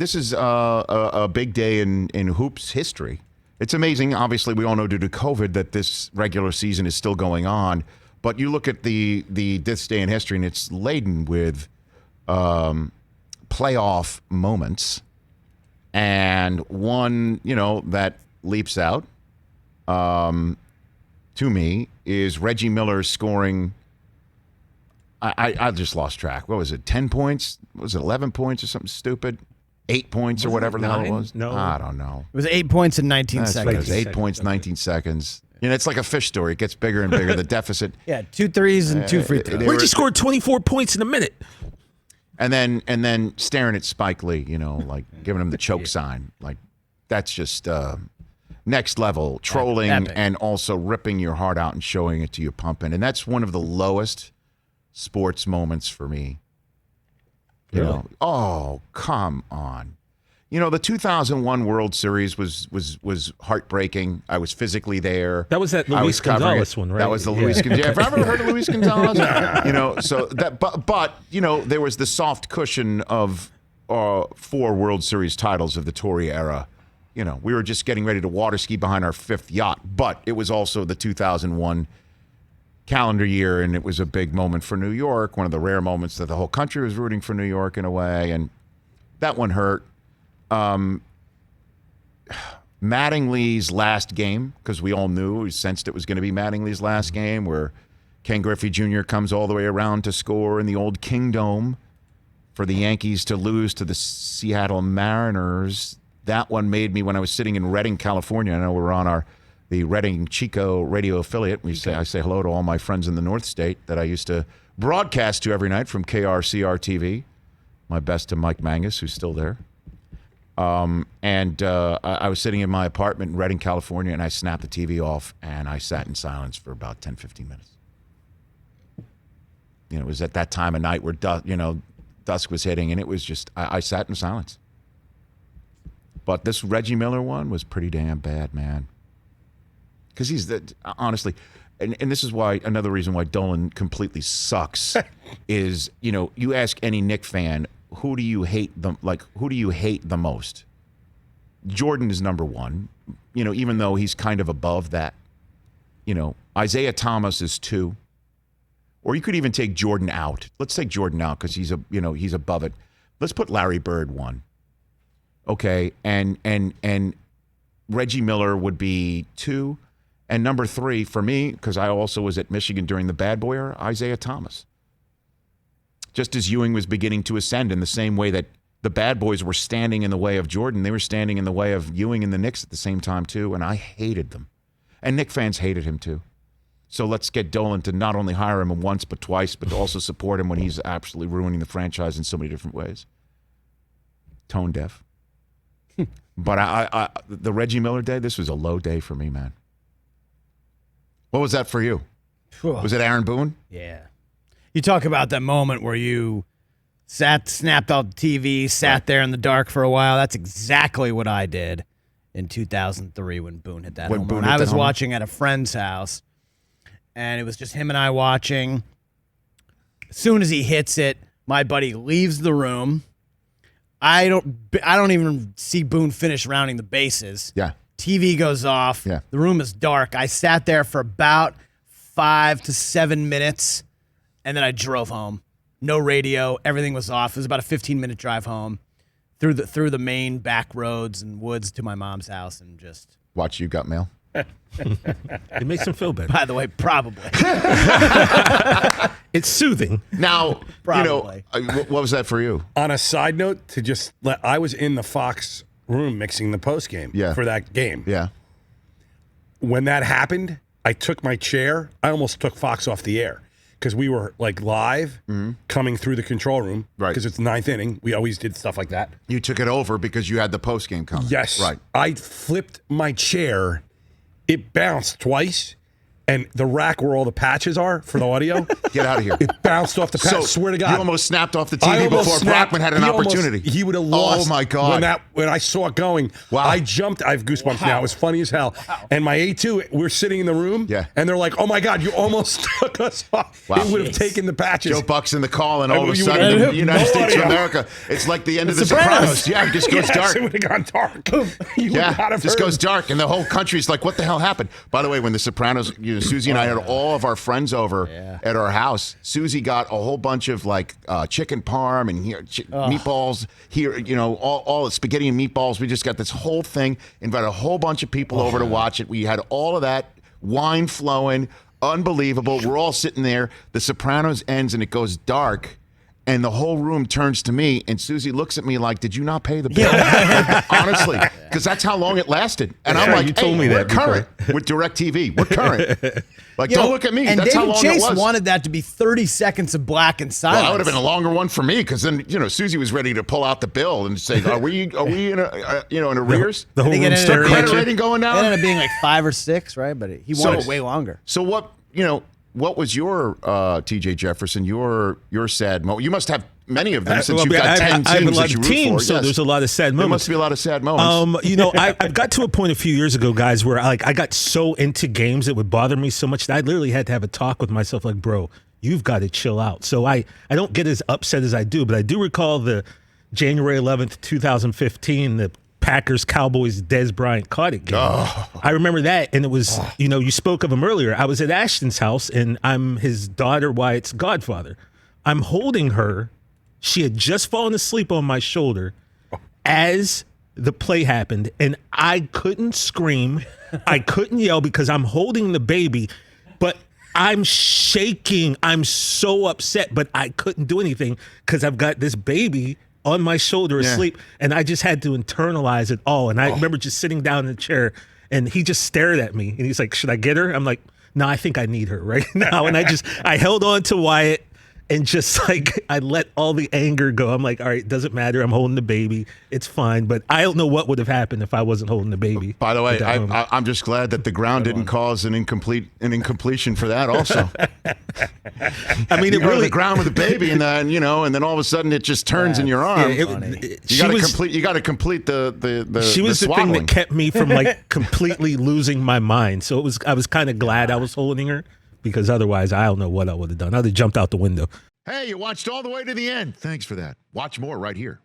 this is a big day in hoops history. It's amazing. Obviously, we all know due to COVID that this regular season is still going on. But you look at the this day in history, and it's laden with playoff moments. And one, that leaps out to me is Reggie Miller scoring. I just lost track. What was it? 10 points? Was it 11 points or something stupid? 8 points or whatever the hell it was? No. I don't know. It was 8 points in 19 That's seconds. It was 8 points, 19 seconds. It's like a fish story. It gets bigger and bigger. The deficit. Yeah, 2 threes and 2 free throws. Reggie scored 24 points in a minute. And then staring at Spike Lee, like giving him the choke sign. Like, that's just next level trolling Epic. and also ripping your heart out and showing it to you pumping. And that's one of the lowest sports moments for me. Really? Oh, come on. The 2001 World Series was heartbreaking. I was physically there. That was that Luis Gonzalez one, right? That was the Luis Gonzalez. Have I ever heard of Luis Gonzalez? So that, but there was the soft cushion of 4 World Series titles of the Torre era. We were just getting ready to water ski behind our 5th yacht, but it was also the 2001 calendar year, and it was a big moment for New York, one of the rare moments that the whole country was rooting for New York in a way, and that one hurt. Mattingly's last game, because we all knew, we sensed it was going to be Mattingly's last game, where Ken Griffey Jr. comes all the way around to score in the old Kingdome for the Yankees to lose to the Seattle Mariners. That one made me, when I was sitting in Redding, California, I know we're on the Redding Chico radio affiliate. I say hello to all my friends in the North State that I used to broadcast to every night from KRCR-TV. My best to Mike Mangus, who's still there. I was sitting in my apartment in Redding, California, and I snapped the TV off, and I sat in silence for about 10, 15 minutes. It was at that time of night where, dusk was hitting, and it was just, I sat in silence. But this Reggie Miller one was pretty damn bad, man. Because honestly, and this is why, another reason why Dolan completely sucks is, you ask any Knick fan, who do you hate the most? Jordan is number one, even though he's kind of above that. Isaiah Thomas is 2. Or you could even take Jordan out. Let's take Jordan out because he's above it. Let's put Larry Bird 1. Okay, and Reggie Miller would be 2. And number 3 for me, because I also was at Michigan during the bad boy era, Isaiah Thomas. Just as Ewing was beginning to ascend in the same way that the bad boys were standing in the way of Jordan, they were standing in the way of Ewing and the Knicks at the same time too, and I hated them. And Knick fans hated him too. So let's get Dolan to not only hire him once but twice, but to also support him when he's absolutely ruining the franchise in so many different ways. Tone deaf. But I the Reggie Miller day, this was a low day for me, man. What was that for you? Was it Aaron Boone? Yeah. You talk about that moment where you snapped off the TV, sat there in the dark for a while. That's exactly what I did in 2003 when Boone hit that home run. I was watching at a friend's house, and it was just him and I watching. As soon as he hits it, my buddy leaves the room. I don't even see Boone finish rounding the bases. Yeah. TV goes off. Yeah. The room is dark. I sat there for about 5 to 7 minutes, and then I drove home. No radio. Everything was off. It was about a 15-minute drive home through the main back roads and woods to my mom's house, and just watch You Got Mail. It makes him feel better. By the way, probably. It's soothing. Now, Probably. what was that for you? On a side note, I was in the Fox room mixing the post game for that game. Yeah. When that happened, I took my chair. I almost took Fox off the air because we were live coming through the control room. Right. Because it's 9th inning. We always did stuff like that. You took it over because you had the post game coming. Yes. Right. I flipped my chair. It bounced twice. And the rack where all the patches are for the audio. Get out of here. It bounced off the patch. So swear to God. You almost snapped off the TV before Brockman had an opportunity. He would have lost. Oh, my God. When I saw it going, I jumped. I have goosebumps now. It was funny as hell. Wow. And my A2, we're sitting in the room, and they're like, oh, my God, you almost took us off. Wow. It would have taken the patches. Joe Buck's in the call, and all of a You sudden, would the have United no States of audio. America, it's like the end of The The Sopranos. Yeah, it just goes dark. It would have gone dark. You would Yeah, not have just heard. goes dark, and the whole country's like, "What the hell happened?" By the way, when The Sopranos, Susie and I had all of our friends over at our house. Susie got a whole bunch of like chicken parm and meatballs here, all the spaghetti and meatballs. We just got this whole thing. Invited a whole bunch of people over to watch it. We had all of that wine flowing, unbelievable. We're all sitting there. The Sopranos ends and it goes dark. And the whole room turns to me, and Susie looks at me like, "Did you not pay the bill?" Honestly, because that's how long it lasted. And I'm like, you told me we're that before. current with DirecTV. We're current. Like, don't look at me. And That's how David long Chase it was. wanted that to be 30 seconds of black and silence. Well, that would have been a longer one for me, because then Susie was ready to pull out the bill and say, "Are we in arrears?" The whole think room it ended staring up- at Credit you. rating going It down. ended up being like 5 or 6, right? But he wanted it way longer. So what was your TJ Jefferson? Your sad moment? You must have many of them since Well, you've got 10 I have a teams lot that you of root teams, for. so Yes. there's a lot of sad There moments. must be a lot of sad moments. I've got to a point a few years ago, guys, where I got so into games it would bother me so much that I literally had to have a talk with myself, like, bro, you've got to chill out. So I don't get as upset as I do, but I do recall the January 11th, 2015, the Packers-Cowboys Des Bryant caught it game. I remember that, and it was, you spoke of him earlier. I was at Ashton's house, and I'm his daughter Wyatt's godfather. I'm holding her. She had just fallen asleep on my shoulder as the play happened, and I couldn't scream. I couldn't yell because I'm holding the baby, but I'm shaking. I'm so upset, but I couldn't do anything because I've got this baby on my shoulder asleep, and I just had to internalize it all. And I remember just sitting down in the chair, and he just stared at me, and he's like, "Should I get her?" I'm like, "No, I think I need her right now." And I held on to Wyatt, and just like I let all the anger go. I'm like, all right, it doesn't matter. I'm holding the baby. It's fine. But I don't know what would have happened if I wasn't holding the baby. By the way, at that moment. I'm just glad that the ground didn't cause an incompletion for that. Also, I mean, you it go to really the ground with a baby, and then and then all of a sudden it just turns in your arm. You got to complete the. She was the thing swaddling. that kept me from like completely losing my mind. So I was kind of glad I was holding her, because otherwise I don't know what I would have done. I'd have jumped out the window. Hey, you watched all the way to the end. Thanks for that. Watch more right here.